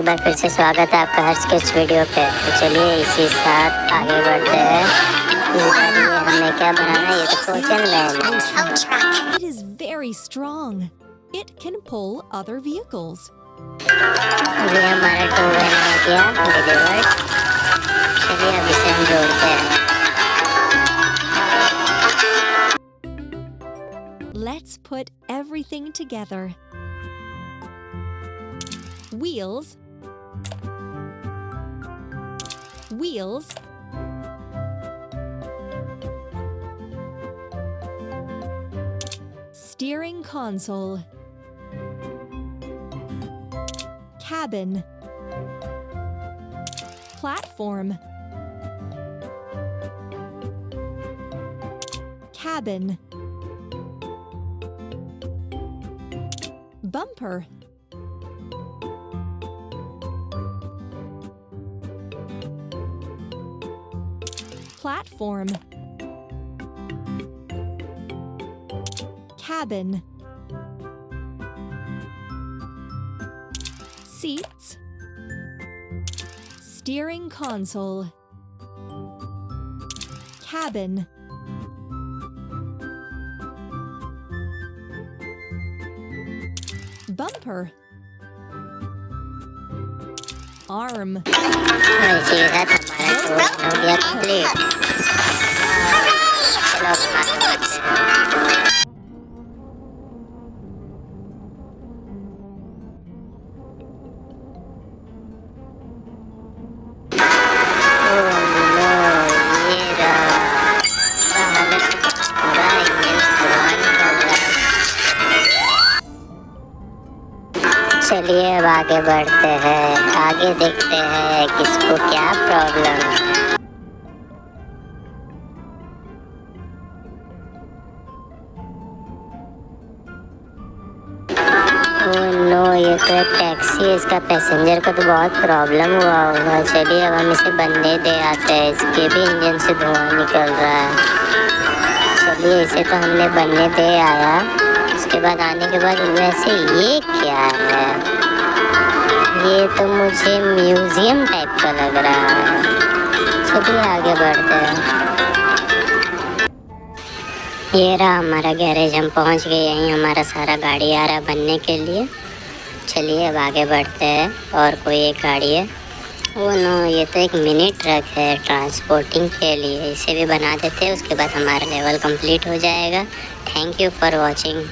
बार फिर से स्वागत है आपका हर्ष के इस वीडियो पे। तो चलिए इसी साथ आगे बढ़ते हैं। इस बार ये हमें क्या बनाना है, ये तो क्वेश्चन है। It is very strong. It can pull other vehicles. ये हमारा टू व्हीलर हो गया डिलीवर्ड। चलिए अब इसे हम जोड़ते हैं। Let's put everything together. Wheels, wheels, steering console, cabin, platform, cabin, bumper, platform, cabin, seats, steering console, cabin, bumper, arm, इसी के साथ हमारा टूर हो गया कंप्लीट। चलो अब आगे बढ़ते हैं। चलिए अब आगे बढ़ते हैं, आगे देखते हैं किसको क्या प्रॉब्लम है। ओह नो, ये तो एक टैक्सी है, इसका पैसेंजर को तो बहुत प्रॉब्लम हुआ होगा। चलिए अब हम इसे बनने दे आते हैं, इसके भी इंजन से धुआं निकल रहा है। चलिए इसे तो हमने बनने दे आया। उसके बाद आने के बाद वैसे ये क्या है, ये तो मुझे म्यूजियम टाइप का लग रहा है। चलिए आगे बढ़ते हैं। ये रहा हमारा गैरेज, हम पहुंच गए। यहीं हमारा सारा गाड़ी आ रहा है बनने के लिए। चलिए अब आगे बढ़ते हैं। और कोई एक गाड़ी है। वो नो, ये तो एक मिनी ट्रक है ट्रांसपोर्टिंग के लिए। इसे भी बना देते हैं, उसके बाद हमारा लेवल कंप्लीट हो जाएगा। Thank you for watching.